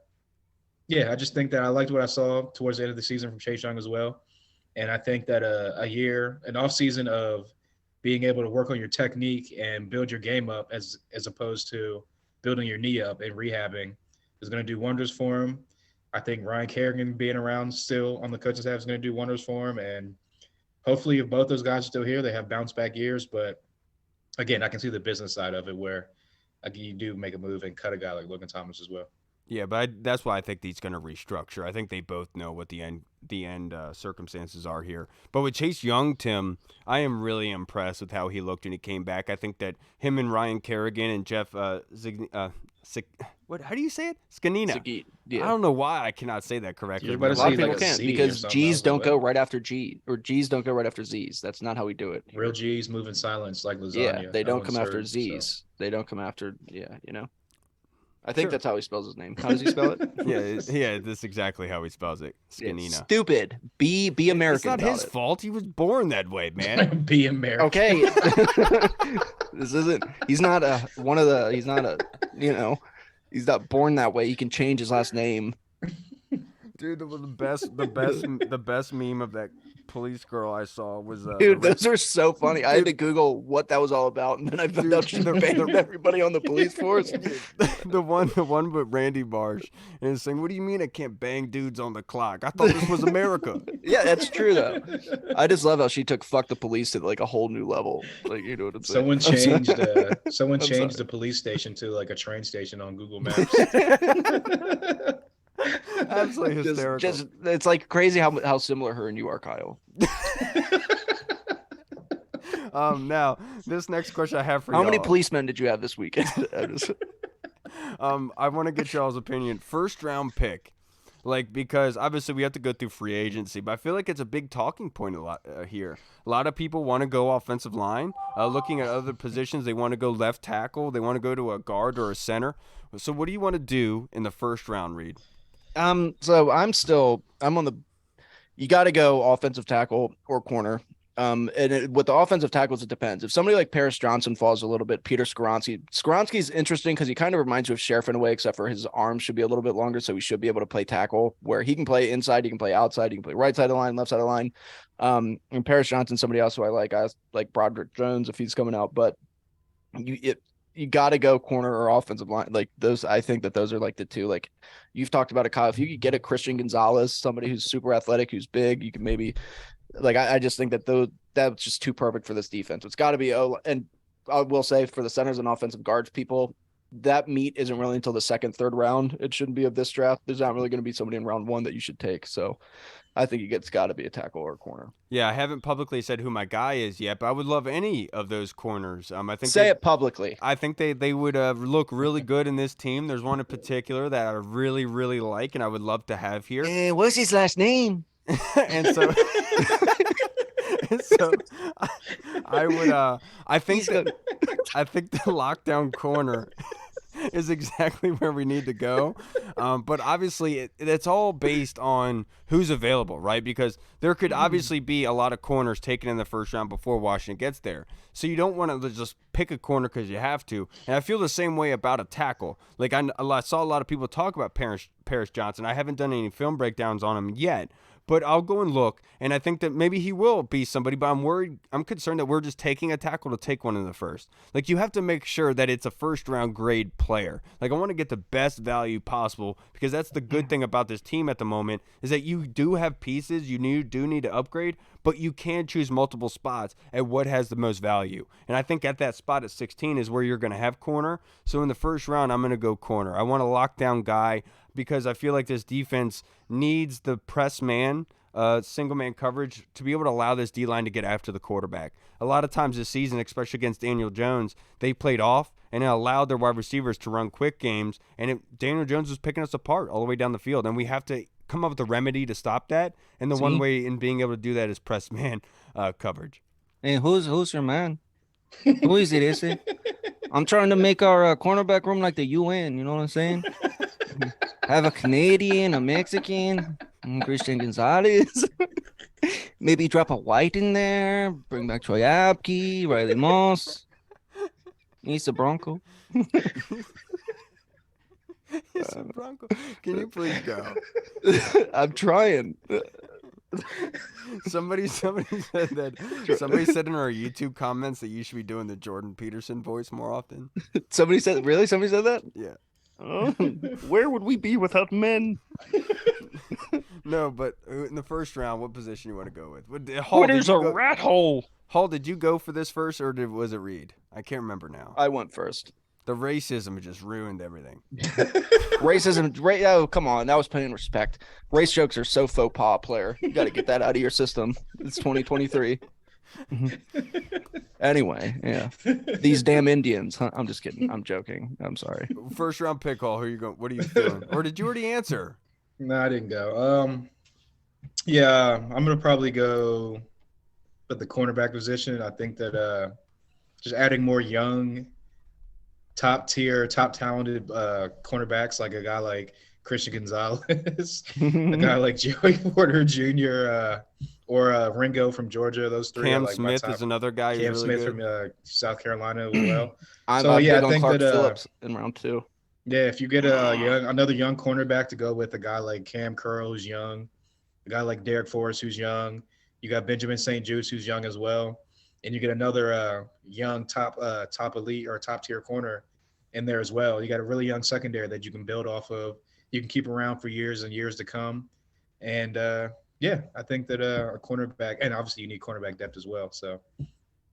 I just think that I liked what I saw towards the end of the season from Chase Young as well. And I think that an off season of being able to work on your technique and build your game up as opposed to building your knee up and rehabbing is going to do wonders for him. I think Ryan Kerrigan being around still on the coaching staff is going to do wonders for him. And hopefully if both those guys are still here, they have bounce back years. But again, I can see the business side of it where you do make a move and cut a guy like Logan Thomas as well. Yeah, but that's why I think he's going to restructure. I think they both know what the end circumstances are here. But with Chase Young, Tim, I am really impressed with how he looked when he came back. I think that him and Ryan Kerrigan and Jeff how do you say it? Scanina. Zagit, yeah. I don't know why I cannot say that correctly. You're A about to lot of say people like a can't Z or because something. G's I was don't like, go what? right after G, or G's don't go right after Z's. That's not how we do it. Real G's move in silence like lasagna. Yeah, they don't come after uncertain, Z's. so. They don't come after, I think Sure. that's how he spells his name. How does he spell it? Yeah, that's exactly how he spells it. Yeah, Scanina. stupid. Be American. It's not about his it. fault. He was born that way, man. Be American. Okay. This isn't. He's not he's not born that way. He can change his last name. Dude, the best meme of that police girl I saw was Dude, those are so funny. I had to Google what that was all about, and then I found out they're banning everybody on the police force. the one with Randy Marsh and it's saying, "What do you mean I can't bang dudes on the clock? I thought this was America." Yeah, that's true though. I just love how she took "fuck the police" to like a whole new level. Like, you know what I'm saying? Someone changed sorry. the police station to like a train station on Google Maps. Absolutely hysterical. Just it's like crazy how similar her and you are, Kyle. Now this next question I have for How many y'all. policemen did you have this weekend? I want to get y'all's opinion. First round pick, because obviously we have to go through free agency, but I feel like it's a big talking point a lot here. A lot of people want to go offensive line. Looking at other positions, they want to go left tackle. They want to go to a guard or a center. So what do you want to do in the first round, Reed? So I'm on the. You got to go offensive tackle or corner. With the offensive tackles, it depends. If somebody like Paris Johnson falls a little bit, Peter Skoronski's interesting because he kind of reminds you of Sheriff in a way, except for his arms should be a little bit longer, so he should be able to play tackle where he can play inside, he can play outside, he can play right side of the line, left side of the line. And Paris Johnson, somebody else who I like Broderick Jones if he's coming out, but you got to go corner or offensive line. Like those, I think that those are like the two. Like you've talked about it, Kyle. If you could get a Christian Gonzalez, somebody who's super athletic, who's big, you can maybe like. I just think that that's just too perfect for this defense. It's got to be. Oh, and I will say for the centers and offensive guards, people, that meat isn't really until the second, third round. It shouldn't be of this draft. There's not really going to be somebody in round one that you should take. So I think it's got to be a tackle or a corner. Yeah, I haven't publicly said who my guy is yet, but I would love any of those corners. I think Say it publicly. I think they would look really good in this team. There's one in particular that I really, really like, and I would love to have here. What's his last name? And so, and so I would. I think the lockdown corner is exactly where we need to go. But obviously, it's all based on who's available, right? Because there could obviously be a lot of corners taken in the first round before Washington gets there. So you don't want to just pick a corner because you have to. And I feel the same way about a tackle. Like I saw a lot of people talk about Paris Johnson. I haven't done any film breakdowns on him yet. But I'll go and look, and I think that maybe he will be somebody, but I'm concerned that we're just taking a tackle to take one in the first. Like, you have to make sure that it's a first-round grade player. Like, I want to get the best value possible, because that's the good thing about this team at the moment, is that you do have pieces, you do need to upgrade, but you can choose multiple spots at what has the most value. And I think at that spot at 16 is where you're going to have corner. So in the first round, I'm going to go corner. I want a lockdown guy, because I feel like this defense needs the press man, single man coverage to be able to allow this D-line to get after the quarterback. A lot of times this season, especially against Daniel Jones, they played off and it allowed their wide receivers to run quick games, and Daniel Jones was picking us apart all the way down the field, and we have to come up with a remedy to stop that, and the one way in being able to do that is press man coverage. Hey, who's your man? Who is it? Is it? I'm trying to make our cornerback room like the UN. You know what I'm saying? Have a Canadian, a Mexican, Christian Gonzalez. Maybe drop a white in there. Bring back Troy Apke, Riley Moss. He's a Bronco. He's a Bronco. Can you please go? I'm trying. Somebody said that. Somebody said in our YouTube comments that you should be doing the Jordan Peterson voice more often. Somebody said that? Yeah. Where would we be without men? No, but in the first round, what position you want to go with? There's a rat hole. Hall, did you go for this first, or was it Reed? I can't remember now. I went first. The racism just ruined everything. Racism. Oh, come on. That was putting respect. Race jokes are so faux pas, player. You got to get that out of your system. It's 2023. Anyway, yeah. These damn Indians. Huh? I'm just kidding. I'm joking. I'm sorry. First round pick, Hall. Who are you going? What are you feeling? Or did you already answer? No, I didn't go. Yeah, I'm gonna probably go at the cornerback position. I think that just adding more young, top talented cornerbacks, like a guy like Christian Gonzalez, a guy like Joey Porter Jr., or Ringo from Georgia. Those three. Cam like Smith is another guy. Cam really Smith good. from South Carolina as well. I'm I think Clark that Phillips in round 2. Yeah, if you get another young cornerback to go with a guy like Cam Curl, who's young, a guy like Derek Forrest, who's young, you got Benjamin St. Juste, who's young as well, and you get another young top elite or top tier corner in there as well. You got a really young secondary that you can build off of. You can keep around for years and years to come. And yeah, I think that a cornerback, and obviously you need cornerback depth as well. So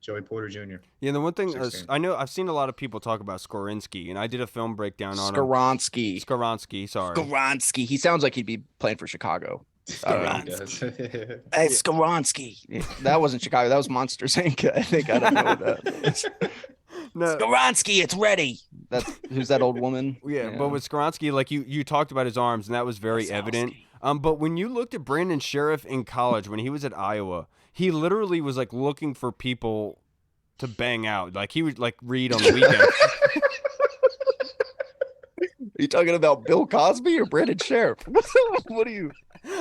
Joey Porter Jr. Yeah, the one thing I know, I've seen a lot of people talk about Skowronski, and I did a film breakdown on him. Skowronski, sorry. Skowronski. He sounds like he'd be playing for Chicago. Skowronski. Hey, Skowronski. That wasn't Chicago. That was Monsters Inc. I think. I don't know what that is. No. Skowronski, it's ready. Who's that old woman? Yeah, but with Skowronski, like you talked about his arms, and that was very evident. But when you looked at Brandon Sheriff in college, when he was at Iowa, he literally was like looking for people to bang out. Like he would like read on the weekend. Are you talking about Bill Cosby or Brandon Sheriff? What are you?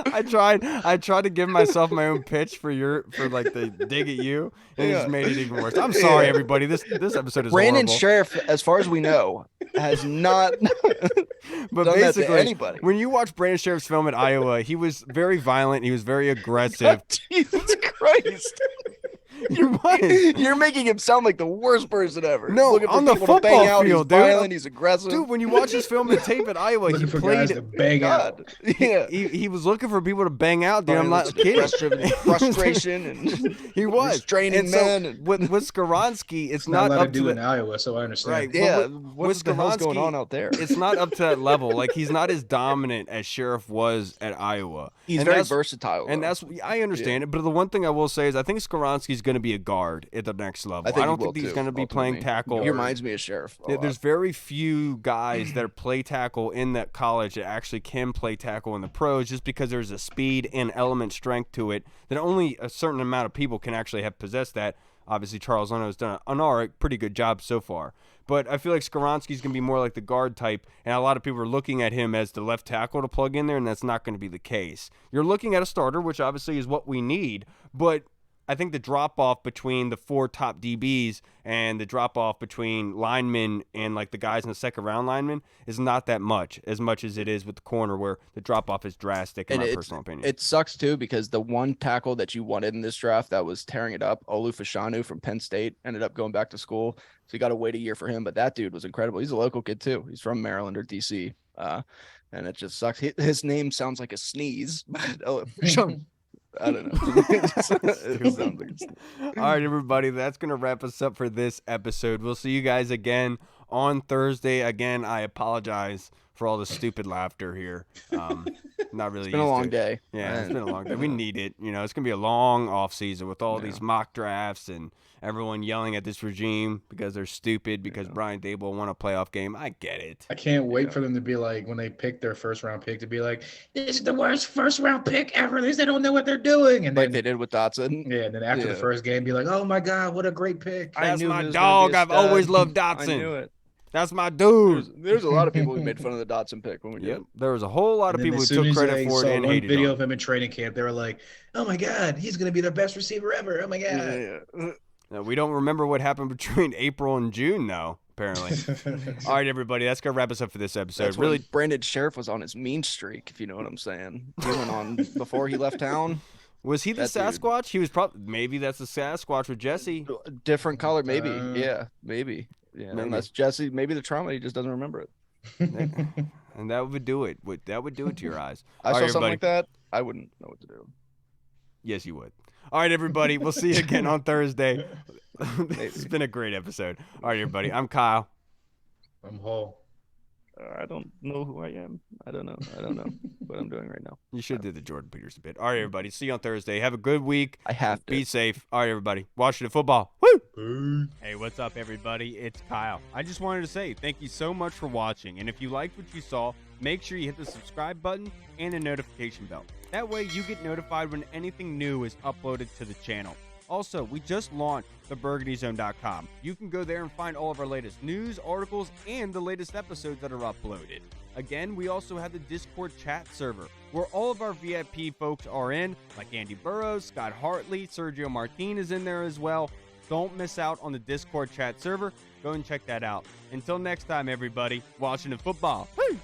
I tried to give myself my own pitch for like the dig at you, and it just made it even worse. I'm sorry, everybody. This episode is Brandon horrible. Sheriff, as far as we know, has not. But done basically, that to anybody. When you watch Brandon Sheriff's film at Iowa, he was very violent. He was very aggressive. Jesus Christ. You're making him sound like the worst person ever. No, Looking for on the people to bang football out, field, he's dude. violent, he's aggressive. Dude, when you watch his film and tape at Iowa, he Looking for guys played. to bang out. Yeah. He was looking for people to bang out, dude. I'm not Violence, kidding. frustration, and He was restraining And so men. And, with Skaronski, it's Not not allowed up to to do in the, Iowa, so I understand. Right. yeah, But what with the hell's going Skaronski, on out there? it's not up to that level. Like, he's not as dominant as Sheriff was at Iowa. He's And very that's- versatile. And though. that's I understand it, but the one thing I will say is I think Skaronski's going to be a guard at the next level. I don't think he's going to be playing tackle. He reminds me of Sheriff. There's very few guys that are play tackle in that college that actually can play tackle in the pros, just because there's a speed and element strength to it that only a certain amount of people can actually have possessed that. Obviously, Charles Leno has done an alright, pretty good job so far. But I feel like Skaronski's going to be more like the guard type, and a lot of people are looking at him as the left tackle to plug in there, and that's not going to be the case. You're looking at a starter, which obviously is what we need, but I think the drop-off between the 4 top DBs and the drop-off between linemen and, like, the guys in the second-round linemen is not that much as it is with the corner, where the drop-off is drastic, in my personal opinion. It sucks, too, because the one tackle that you wanted in this draft that was tearing it up, Olu Fashanu from Penn State, ended up going back to school, so you got to wait a year for him, but that dude was incredible. He's a local kid, too. He's from Maryland or D.C., and it just sucks. His name sounds like a sneeze. I don't know. It sounds like All right, everybody, that's going to wrap us up for this episode. We'll see you guys again on Thursday. Again, I apologize for all the stupid laughter here. Not really. It's been a long day. Yeah, it's been a long day. We need it. You know, it's going to be a long off season with all these mock drafts and everyone yelling at this regime because they're stupid because Brian Daboll won a playoff game. I get it. I can't wait for them to be like, when they pick their first round pick, to be like, this is the worst first round pick ever. At least they don't know what they're doing. And Like then they did with Dotson. yeah, and then after the first game, be like, oh my God, what a great pick. That's knew my he was gonna dog. be a I've always stud. loved I Dotson. knew it. That's my dude. There's a lot of people who made fun of the Dotson pick when we did. Yep. There was a whole lot of And then people who as soon took as credit they for it saw and one hated video on of him in training camp, they were like, oh my God, he's going to be the best receiver ever. Oh my God. Yeah. No, we don't remember what happened between April and June, though, apparently. All right, everybody, that's going to wrap us up for this episode. That's Really, when Brandon Sheriff was on his mean streak, if you know what I'm saying. He went on before he left town. was he the that dude. Sasquatch? He was probably, maybe that's the Sasquatch with Jesse. Different color, maybe. Yeah, maybe. Yeah, Maybe. unless Jesse, maybe the trauma, he just doesn't remember it. And that would do it. That would do it to your eyes. I All saw right, something everybody. like that, I wouldn't know what to do. Yes, you would. All right, everybody. We'll see you again on Thursday. It's been a great episode. All right, everybody. I'm Kyle. I'm whole. I don't know who I am. I don't know what I'm doing right now. You should do the Jordan Peterson bit. All right, everybody. See you on Thursday. Have a good week. I have to. Be safe. All right, everybody. Washington football. Woo! Hey, what's up, everybody? It's Kyle. I just wanted to say thank you so much for watching. And if you liked what you saw, make sure you hit the subscribe button and the notification bell. That way you get notified when anything new is uploaded to the channel. Also, we just launched theburgundyzone.com. You can go there and find all of our latest news, articles, and the latest episodes that are uploaded. Again, we also have the Discord chat server, where all of our VIP folks are in, like Andy Burrows, Scott Hartley, Sergio Martin is in there as well. Don't miss out on the Discord chat server. Go and check that out. Until next time, everybody, Washington football. Woo!